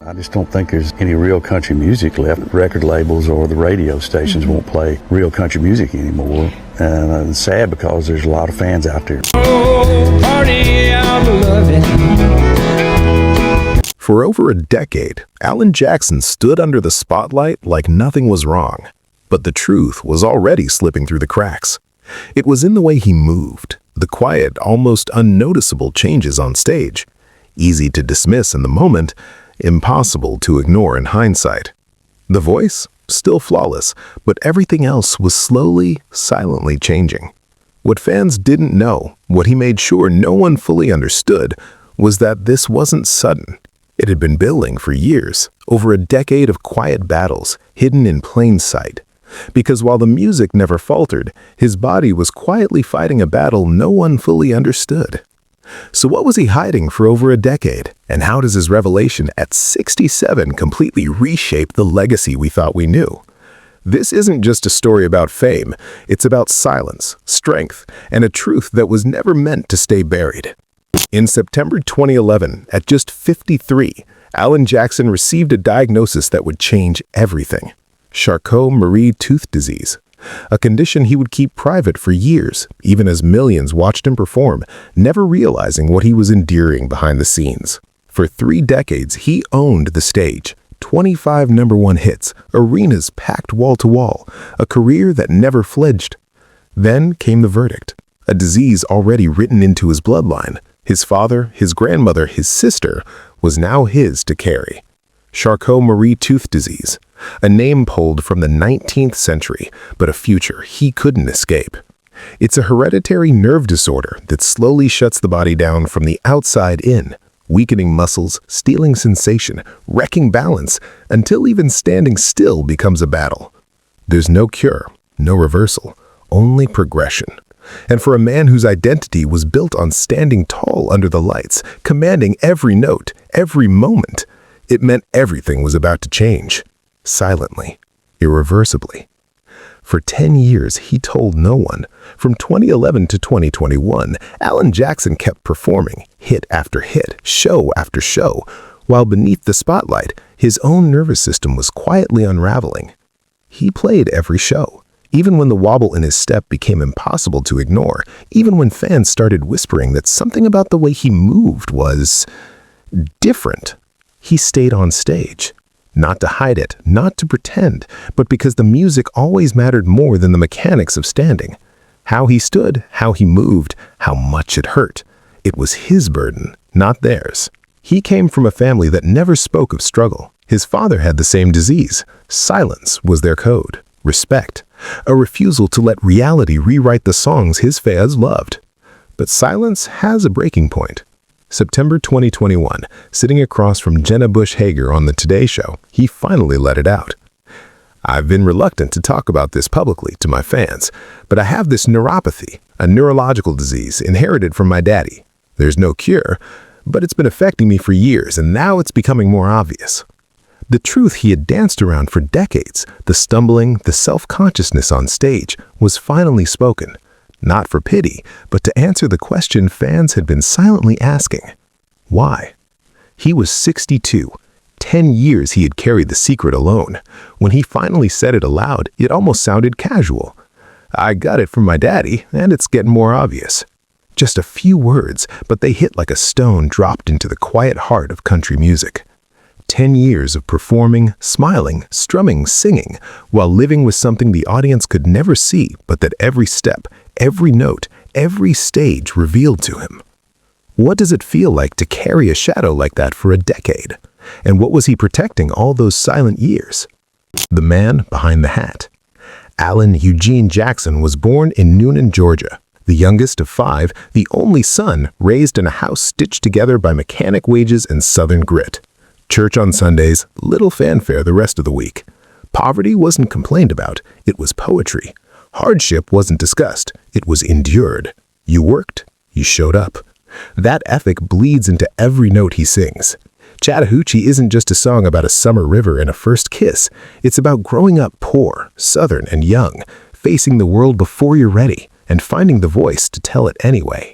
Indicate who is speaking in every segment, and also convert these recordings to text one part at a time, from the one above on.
Speaker 1: I just don't think there's any real country music left. Record labels or the radio stations won't play real country music anymore. And it's sad because there's a lot of fans out there.
Speaker 2: Oh, party, I'm loving.
Speaker 3: For over a decade, Alan Jackson stood under the spotlight like nothing was wrong. But the truth was already slipping through the cracks. It was in the way he moved, the quiet, almost unnoticeable changes on stage. Easy to dismiss in the moment, impossible to ignore in hindsight. The voice, still flawless, but everything else was slowly, silently changing. What fans didn't know, what he made sure no one fully understood, was that this wasn't sudden. It had been building for years, over a decade of quiet battles, hidden in plain sight. Because while the music never faltered, his body was quietly fighting a battle no one fully understood. So what was he hiding for over a decade? And how does his revelation at 67 completely reshape the legacy we thought we knew? This isn't just a story about fame. It's about silence, strength, and a truth that was never meant to stay buried. In September 2011, at just 53, Alan Jackson received a diagnosis that would change everything: Charcot-Marie-Tooth disease, a condition he would keep private for years, even as millions watched him perform, never realizing what he was enduring behind the scenes. For 3 decades, he owned the stage. 25 #1 hits, arenas packed wall to wall, a career that never fledged. Then came the verdict, a disease already written into his bloodline. His father, his grandmother, his sister was now his to carry. Charcot-Marie-Tooth disease, a name pulled from the 19th century, but a future he couldn't escape. It's a hereditary nerve disorder that slowly shuts the body down from the outside in, weakening muscles, stealing sensation, wrecking balance, until even standing still becomes a battle. There's no cure, no reversal, only progression. And for a man whose identity was built on standing tall under the lights, commanding every note, every moment, it meant everything was about to change. Silently, irreversibly. For 10 years, he told no one. From 2011 to 2021, Alan Jackson kept performing, hit after hit, show after show, while beneath the spotlight, his own nervous system was quietly unraveling. He played every show, even when the wobble in his step became impossible to ignore, even when fans started whispering that something about the way he moved was different. He stayed on stage. Not to hide it, not to pretend, but because the music always mattered more than the mechanics of standing. How he stood, how he moved, how much it hurt. It was his burden, not theirs. He came from a family that never spoke of struggle. His father had the same disease. Silence was their code. Respect. A refusal to let reality rewrite the songs his fans loved. But silence has a breaking point. September 2021, sitting across from Jenna Bush Hager on The Today Show, he finally let it out. "I've been reluctant to talk about this publicly to my fans, but I have this neuropathy, a neurological disease inherited from my daddy. There's no cure, but it's been affecting me for years, and now it's becoming more obvious." The truth he had danced around for decades, the stumbling, the self-consciousness on stage, was finally spoken. Not for pity, but to answer the question fans had been silently asking. Why? He was 62. 10 years he had carried the secret alone. When he finally said it aloud, it almost sounded casual. "I got it from my daddy, and it's getting more obvious." Just a few words, but they hit like a stone dropped into the quiet heart of country music. 10 years of performing, smiling, strumming, singing, while living with something the audience could never see, but that every step, every note, every stage revealed to him. What does it feel like to carry a shadow like that for a decade? And what was he protecting all those silent years? The man behind the hat. Alan Eugene Jackson was born in Newnan, Georgia. The youngest of 5, the only son raised in a house stitched together by mechanic wages and Southern grit. Church on Sundays, little fanfare the rest of the week. Poverty wasn't complained about, it was poetry. Hardship wasn't discussed, it was endured. You worked, you showed up. That ethic bleeds into every note he sings. Chattahoochee isn't just a song about a summer river and a first kiss. It's about growing up poor, Southern, and young, facing the world before you're ready, and finding the voice to tell it anyway.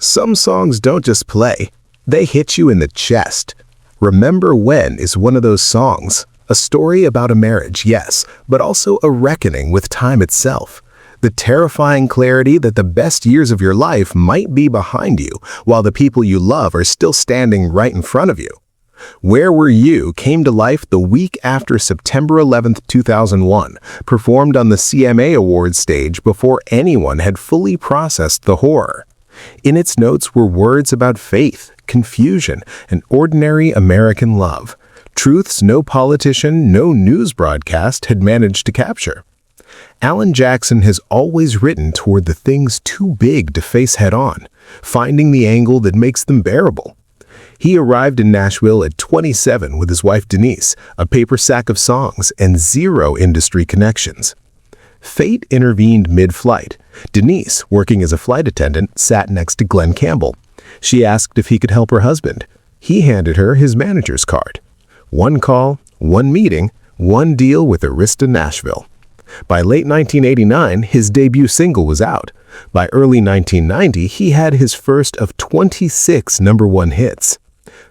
Speaker 3: Some songs don't just play, they hit you in the chest. Remember When is one of those songs. A story about a marriage, yes, but also a reckoning with time itself. The terrifying clarity that the best years of your life might be behind you, while the people you love are still standing right in front of you. Where Were You came to life the week after September 11, 2001, performed on the CMA Awards stage before anyone had fully processed the horror. In its notes were words about faith, confusion, and ordinary American love, truths no politician, no news broadcast had managed to capture. Alan Jackson has always written toward the things too big to face head-on, finding the angle that makes them bearable. He arrived in Nashville at 27 with his wife Denise, a paper sack of songs, and zero industry connections. Fate intervened mid-flight. Denise, working as a flight attendant, sat next to Glenn Campbell. She asked if he could help her husband. He handed her his manager's card. One call, one meeting, one deal with Arista Nashville. By late 1989, his debut single was out. By early 1990, he had his first of 26 #1 hits.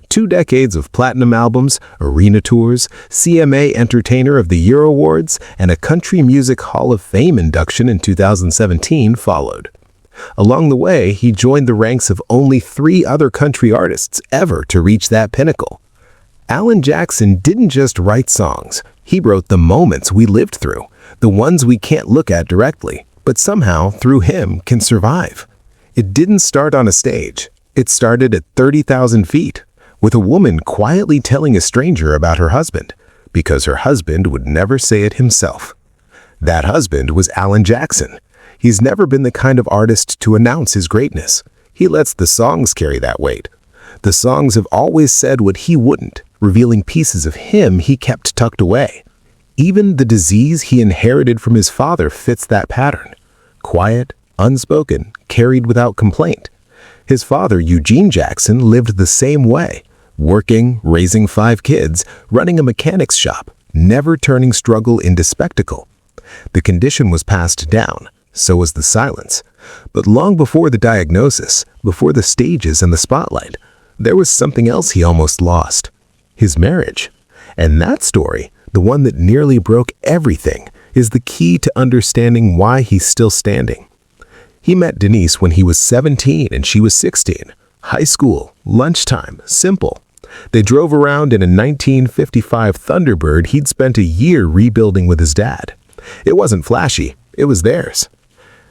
Speaker 3: 2 decades of platinum albums, arena tours, CMA Entertainer of the Year awards, and a Country Music Hall of Fame induction in 2017 followed. Along the way, he joined the ranks of only 3 other country artists ever to reach that pinnacle. Alan Jackson didn't just write songs. He wrote the moments we lived through, the ones we can't look at directly, but somehow, through him, can survive. It didn't start on a stage. It started at 30,000 feet, with a woman quietly telling a stranger about her husband, because her husband would never say it himself. That husband was Alan Jackson. He's never been the kind of artist to announce his greatness. He lets the songs carry that weight. The songs have always said what he wouldn't, revealing pieces of him he kept tucked away. Even the disease he inherited from his father fits that pattern. Quiet, unspoken, carried without complaint. His father, Eugene Jackson, lived the same way, working, raising 5 kids, running a mechanics shop, never turning struggle into spectacle. The condition was passed down, so was the silence. But long before the diagnosis, before the stages and the spotlight, there was something else he almost lost. His marriage. And that story, the one that nearly broke everything, is the key to understanding why he's still standing. He met Denise when he was 17 and she was 16. High school, lunchtime, simple. They drove around in a 1955 Thunderbird he'd spent a year rebuilding with his dad. It wasn't flashy, it was theirs.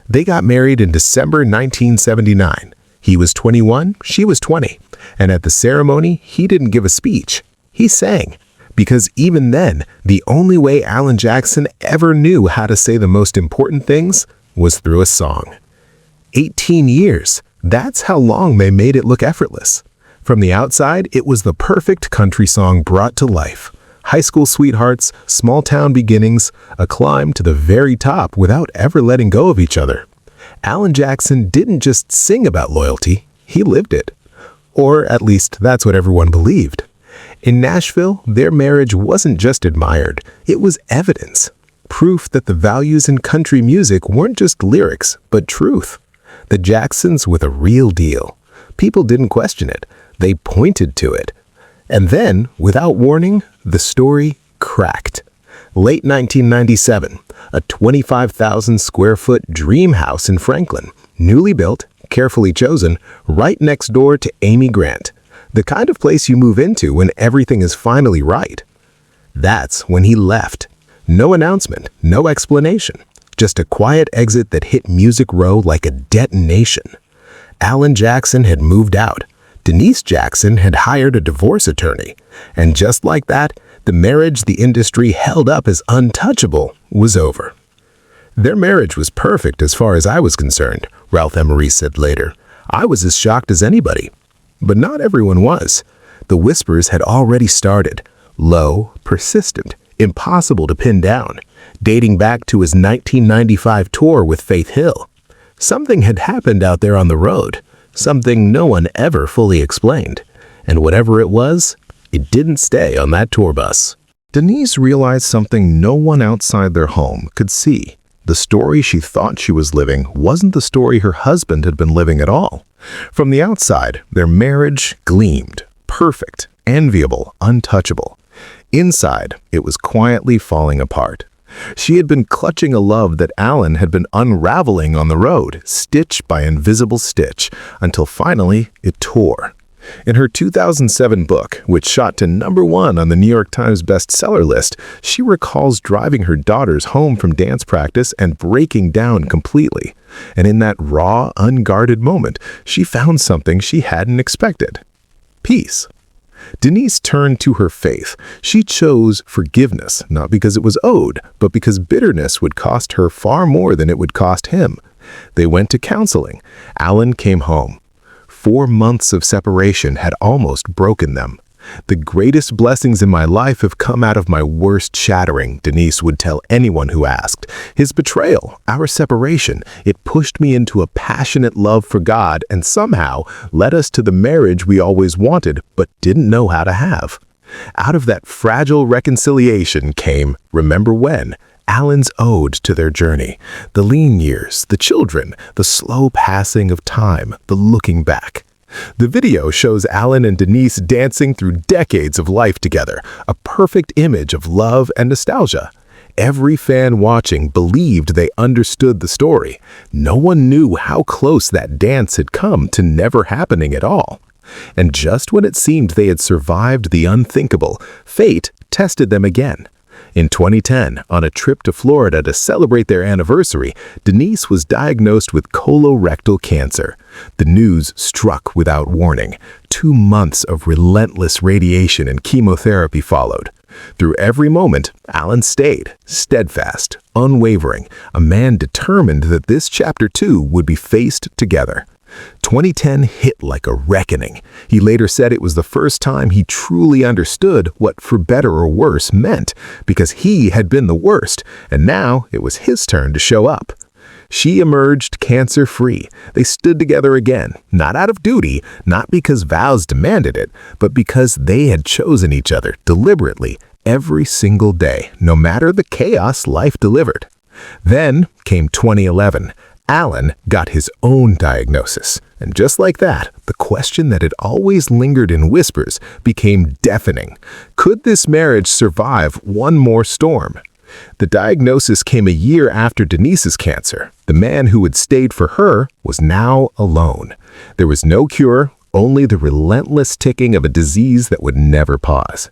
Speaker 3: They got married in December 1979. He was 21, she was 20. And at the ceremony, he didn't give a speech. He sang. Because even then, the only way Alan Jackson ever knew how to say the most important things was through a song. 18 years. That's how long they made it look effortless. From the outside, it was the perfect country song brought to life. High school sweethearts, small town beginnings, a climb to the very top without ever letting go of each other. Alan Jackson didn't just sing about loyalty, he lived it. Or at least that's what everyone believed. In Nashville, their marriage wasn't just admired, it was evidence. Proof that the values in country music weren't just lyrics, but truth. The Jacksons with a real deal. People didn't question it, they pointed to it. And then, without warning, the story cracked. Late 1997, a 25,000 square foot dream house in Franklin, newly built, carefully chosen, right next door to Amy Grant. The kind of place you move into when everything is finally right. That's when he left. No announcement, no explanation. Just a quiet exit that hit Music Row like a detonation. Alan Jackson had moved out. Denise Jackson had hired a divorce attorney. And just like that, the marriage the industry held up as untouchable was over. Their marriage was perfect as far as I was concerned, Ralph Emery said later. I was as shocked as anybody. But not everyone was. The whispers had already started. Low, persistent, impossible to pin down, dating back to his 1995 tour with Faith Hill. Something had happened out there on the road, something no one ever fully explained. And whatever it was, it didn't stay on that tour bus. Denise realized something no one outside their home could see. The story she thought she was living wasn't the story her husband had been living at all. From the outside, their marriage gleamed, perfect, enviable, untouchable. Inside, it was quietly falling apart. She had been clutching a love that Alan had been unraveling on the road, stitch by invisible stitch, until finally it tore. In her 2007 book, which shot to #1 on the New York Times bestseller list, she recalls driving her daughters home from dance practice and breaking down completely. And in that raw, unguarded moment, she found something she hadn't expected: peace. Denise turned to her faith. She chose forgiveness, not because it was owed, but because bitterness would cost her far more than it would cost him. They went to counseling. Alan came home. 4 months of separation had almost broken them. "The greatest blessings in my life have come out of my worst shattering," Denise would tell anyone who asked. "His betrayal, our separation, it pushed me into a passionate love for God and somehow led us to the marriage we always wanted but didn't know how to have." Out of that fragile reconciliation came, remember when, Alan's ode to their journey. The lean years, the children, the slow passing of time, the looking back. The video shows Alan and Denise dancing through decades of life together, a perfect image of love and nostalgia. Every fan watching believed they understood the story. No one knew how close that dance had come to never happening at all. And just when it seemed they had survived the unthinkable, fate tested them again. In 2010, on a trip to Florida to celebrate their anniversary, Denise was diagnosed with colorectal cancer. The news struck without warning. 2 months of relentless radiation and chemotherapy followed. Through every moment, Alan stayed, steadfast, unwavering, a man determined that this chapter 2 would be faced together. 2010 hit like a reckoning. He later said it was the first time he truly understood what "for better or worse" meant, because he had been the worst, and now it was his turn to show up. She emerged cancer-free. They stood together again, not out of duty, not because vows demanded it, but because they had chosen each other deliberately every single day, no matter the chaos life delivered. Then came 2011. Alan got his own diagnosis, and just like that, the question that had always lingered in whispers became deafening. Could this marriage survive one more storm? The diagnosis came a year after Denise's cancer. The man who had stayed for her was now alone. There was no cure, only the relentless ticking of a disease that would never pause.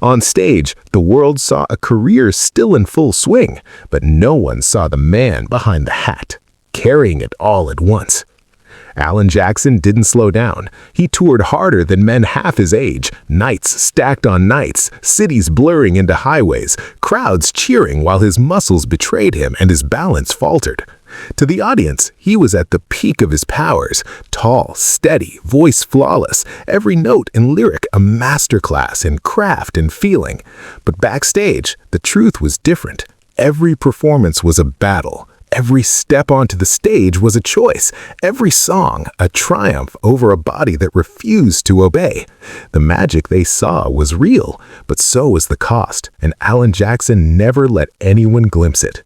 Speaker 3: On stage, the world saw a career still in full swing, but no one saw the man behind the hat, carrying it all at once. Alan Jackson didn't slow down. He toured harder than men half his age, nights stacked on nights, cities blurring into highways, crowds cheering while his muscles betrayed him and his balance faltered. To the audience, he was at the peak of his powers, tall, steady, voice flawless, every note and lyric a masterclass in craft and feeling. But backstage, the truth was different. Every performance was a battle. Every step onto the stage was a choice. Every song, a triumph over a body that refused to obey. The magic they saw was real, but so was the cost, and Alan Jackson never let anyone glimpse it.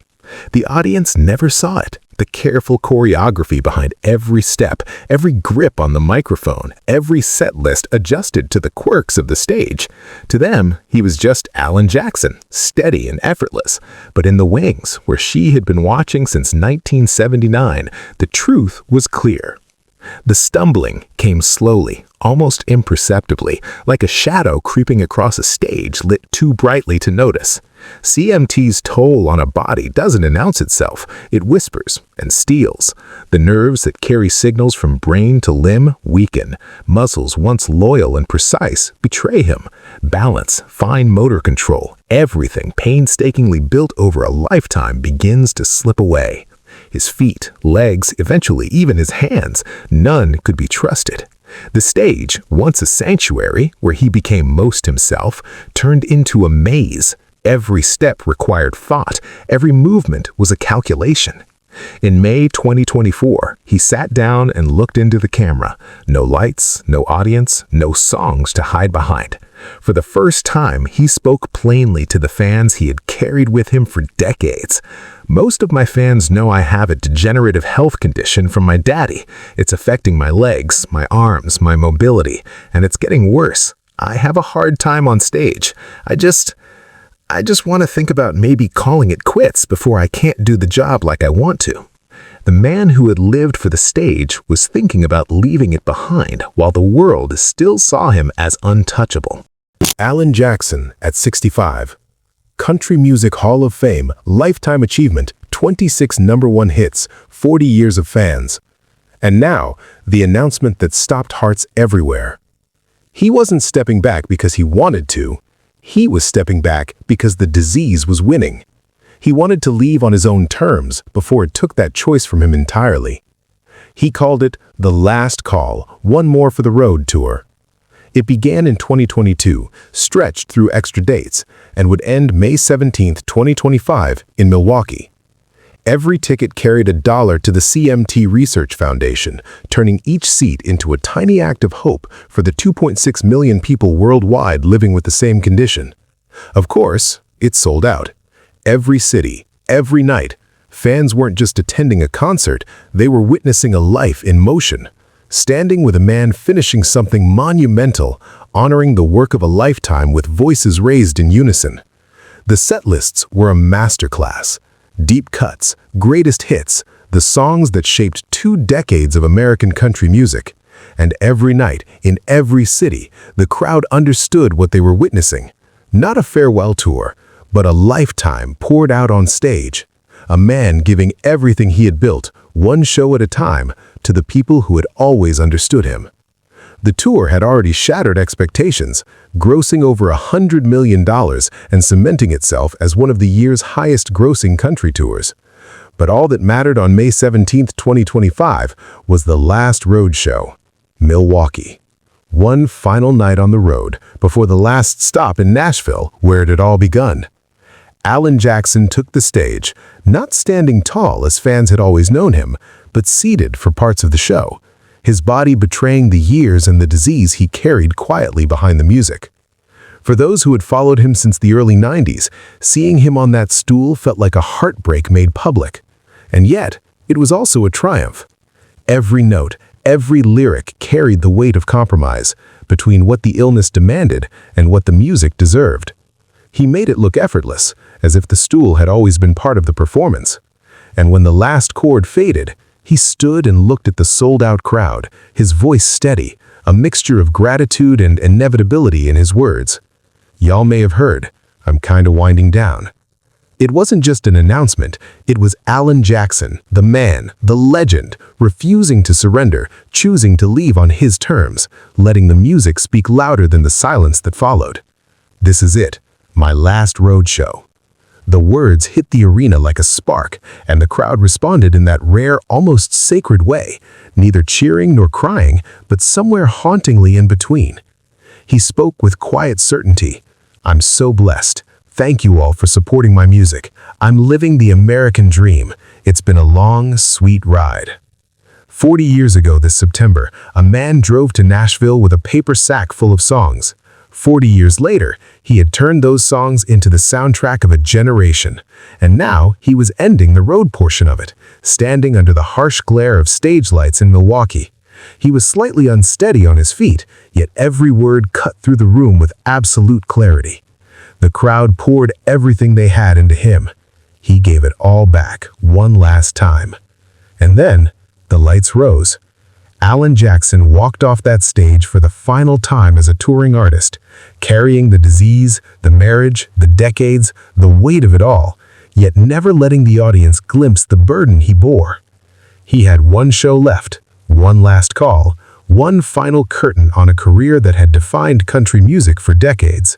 Speaker 3: The audience never saw it. The careful choreography behind every step, every grip on the microphone, every set list adjusted to the quirks of the stage. To them, he was just Alan Jackson, steady and effortless. But in the wings, where she had been watching since 1979, the truth was clear. The stumbling came slowly, almost imperceptibly, like a shadow creeping across a stage lit too brightly to notice. CMT's toll on a body doesn't announce itself, it whispers and steals. The nerves that carry signals from brain to limb weaken. Muscles once loyal and precise betray him. Balance, fine motor control, everything painstakingly built over a lifetime begins to slip away. His feet, legs, eventually even his hands, none could be trusted. The stage, once a sanctuary where he became most himself, turned into a maze. Every step required thought. Every movement was a calculation. In May 2024, he sat down and looked into the camera. No lights, no audience, no songs to hide behind. For the first time, he spoke plainly to the fans he had carried with him for decades. "Most of my fans know I have a degenerative health condition from my daddy. It's affecting my legs, my arms, my mobility, and it's getting worse. I have a hard time on stage. I just want to think about maybe calling it quits before I can't do the job like I want to. The man who had lived for the stage was thinking about leaving it behind while the world still saw him as untouchable. Alan Jackson at 65. Country Music Hall of Fame, Lifetime Achievement, 26 #1 hits, 40 years of fans. And now, the announcement that stopped hearts everywhere. He wasn't stepping back because he wanted to. He was stepping back because the disease was winning. He wanted to leave on his own terms before it took that choice from him entirely. He called it the Last Call, One More for the Road tour. It began in 2022, stretched through extra dates, and would end May 17, 2025, in Milwaukee. Every ticket carried $1 to the CMT Research Foundation, turning each seat into a tiny act of hope for the 2.6 million people worldwide living with the same condition. Of course, it sold out. Every city, every night, fans weren't just attending a concert, they were witnessing a life in motion, standing with a man finishing something monumental, honoring the work of a lifetime with voices raised in unison. The set lists were a masterclass. Deep cuts, greatest hits, the songs that shaped 2 decades of American country music. And every night, in every city, the crowd understood what they were witnessing. Not a farewell tour, but a lifetime poured out on stage. A man giving everything he had built, one show at a time, to the people who had always understood him. The tour had already shattered expectations, grossing over $100 million and cementing itself as one of the year's highest-grossing country tours. But all that mattered on May 17, 2025, was the last road show, Milwaukee. One final night on the road before the last stop in Nashville, where it had all begun. Alan Jackson took the stage, not standing tall as fans had always known him, but seated for parts of the show, his body betraying the years and the disease he carried quietly behind the music. For those who had followed him since the early 90s, seeing him on that stool felt like a heartbreak made public. And yet, it was also a triumph. Every note, every lyric carried the weight of compromise between what the illness demanded and what the music deserved. He made it look effortless, as if the stool had always been part of the performance. And when the last chord faded, he stood and looked at the sold-out crowd, his voice steady, a mixture of gratitude and inevitability in his words. "Y'all may have heard, I'm kinda winding down." It wasn't just an announcement, it was Alan Jackson, the man, the legend, refusing to surrender, choosing to leave on his terms, letting the music speak louder than the silence that followed. "This is it, my last road show." The words hit the arena like a spark, and the crowd responded in that rare, almost sacred way, neither cheering nor crying, but somewhere hauntingly in between. He spoke with quiet certainty. "I'm so blessed. Thank you all for supporting my music. I'm living the American dream. It's been a long, sweet ride." 40 years ago this September, a man drove to Nashville with a paper sack full of songs. 40 years later, he had turned those songs into the soundtrack of a generation. And now, he was ending the road portion of it, standing under the harsh glare of stage lights in Milwaukee. He was slightly unsteady on his feet, yet every word cut through the room with absolute clarity. The crowd poured everything they had into him. He gave it all back, one last time. And then, the lights rose. Alan Jackson walked off that stage for the final time as a touring artist, carrying the disease, the marriage, the decades, the weight of it all, yet never letting the audience glimpse the burden he bore. He had one show left, one last call, one final curtain on a career that had defined country music for decades.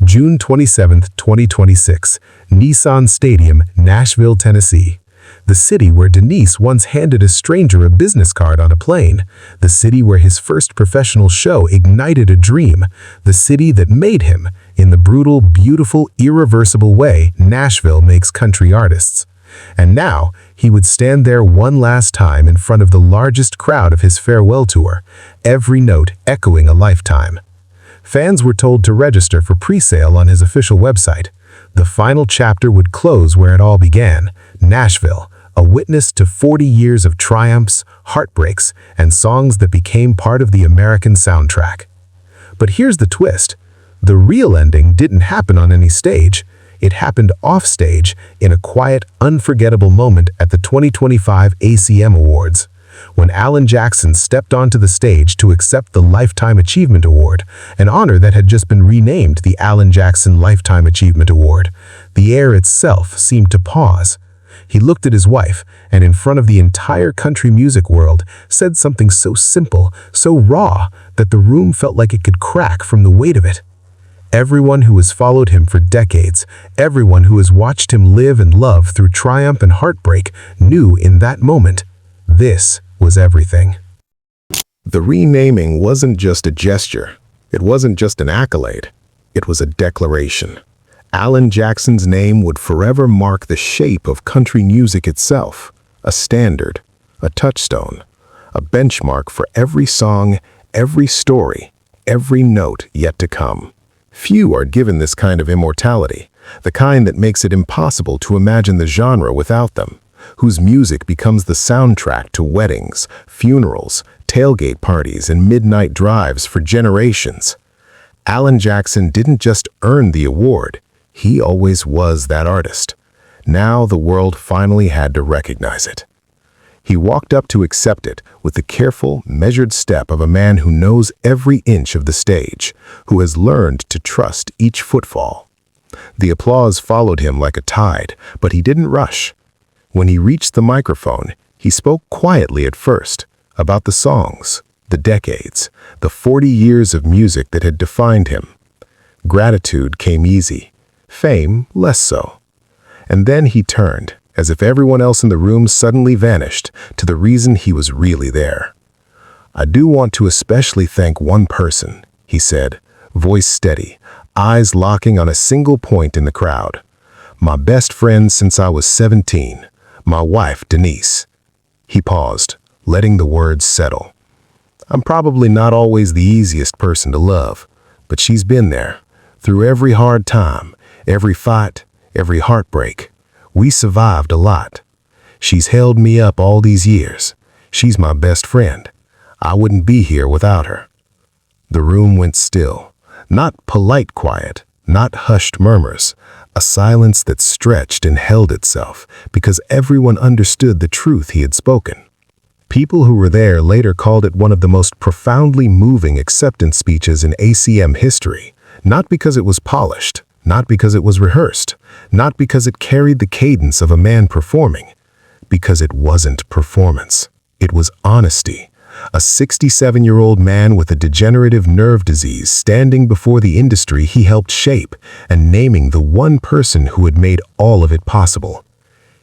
Speaker 3: June 27, 2026, Nissan Stadium, Nashville, Tennessee. The city where Denise once handed a stranger a business card on a plane. The city where his first professional show ignited a dream. The city that made him, in the brutal, beautiful, irreversible way Nashville makes country artists. And now, he would stand there one last time in front of the largest crowd of his farewell tour, every note echoing a lifetime. Fans were told to register for pre-sale on his official website. The final chapter would close where it all began, Nashville, a witness to 40 years of triumphs, heartbreaks, and songs that became part of the American soundtrack. But here's the twist. The real ending didn't happen on any stage. It happened offstage in a quiet, unforgettable moment at the 2025 ACM Awards. When Alan Jackson stepped onto the stage to accept the Lifetime Achievement Award, an honor that had just been renamed the Alan Jackson Lifetime Achievement Award, the air itself seemed to pause. He looked at his wife, and in front of the entire country music world, said something so simple, so raw, that the room felt like it could crack from the weight of it. Everyone who has followed him for decades, everyone who has watched him live and love through triumph and heartbreak, knew in that moment, this was everything. The renaming wasn't just a gesture. It wasn't just an accolade. It was a declaration. Alan Jackson's name would forever mark the shape of country music itself, a standard, a touchstone, a benchmark for every song, every story, every note yet to come. Few are given this kind of immortality, the kind that makes it impossible to imagine the genre without them, whose music becomes the soundtrack to weddings, funerals, tailgate parties, and midnight drives for generations. Alan Jackson didn't just earn the award, he always was that artist. Now the world finally had to recognize it. He walked up to accept it with the careful, measured step of a man who knows every inch of the stage, who has learned to trust each footfall. The applause followed him like a tide, but he didn't rush. When he reached the microphone, he spoke quietly at first, about the songs, the decades, the 40 years of music that had defined him. Gratitude came easy, fame less so. And then he turned, as if everyone else in the room suddenly vanished, to the reason he was really there. "I do want to especially thank one person," he said, voice steady, eyes locking on a single point in the crowd. "My best friend since I was 17, my wife, Denise." He paused, letting the words settle. "I'm probably not always the easiest person to love, but she's been there, through every hard time, every fight, every heartbreak. We survived a lot. She's held me up all these years. She's my best friend. I wouldn't be here without her." The room went still, not polite quiet, not hushed murmurs, a silence that stretched and held itself because everyone understood the truth he had spoken. People who were there later called it one of the most profoundly moving acceptance speeches in ACM history, not because it was polished, not because it was rehearsed, not because it carried the cadence of a man performing, because it wasn't performance. It was honesty. A 67-year-old man with a degenerative nerve disease standing before the industry he helped shape and naming the one person who had made all of it possible.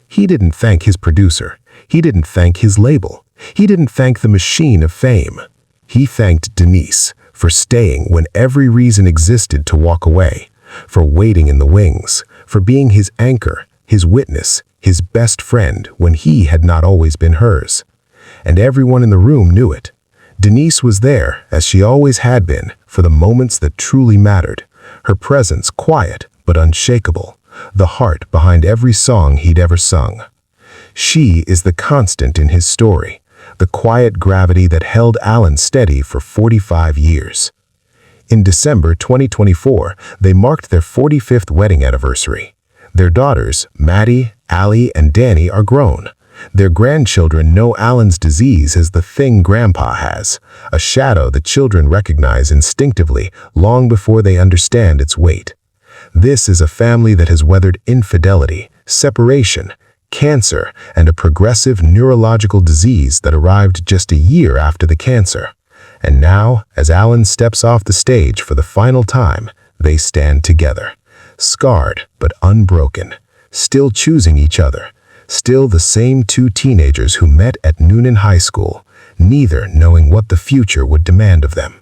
Speaker 3: He didn't thank his producer. He didn't thank his label. He didn't thank the machine of fame. He thanked Denise for staying when every reason existed to walk away, for waiting in the wings, for being his anchor, his witness, his best friend when he had not always been hers. And everyone in the room knew it. Denise was there, as she always had been, for the moments that truly mattered, her presence quiet but unshakable, the heart behind every song he'd ever sung. She is the constant in his story, the quiet gravity that held Alan steady for 45 years. In December 2024, they marked their 45th wedding anniversary. Their daughters, Maddie, Allie, and Danny, are grown. Their grandchildren know Alan's disease as the thing Grandpa has, a shadow that children recognize instinctively long before they understand its weight. This is a family that has weathered infidelity, separation, cancer, and a progressive neurological disease that arrived just a year after the cancer. And now, as Alan steps off the stage for the final time, they stand together, scarred but unbroken, still choosing each other, still the same two teenagers who met at Noonan High School, neither knowing what the future would demand of them.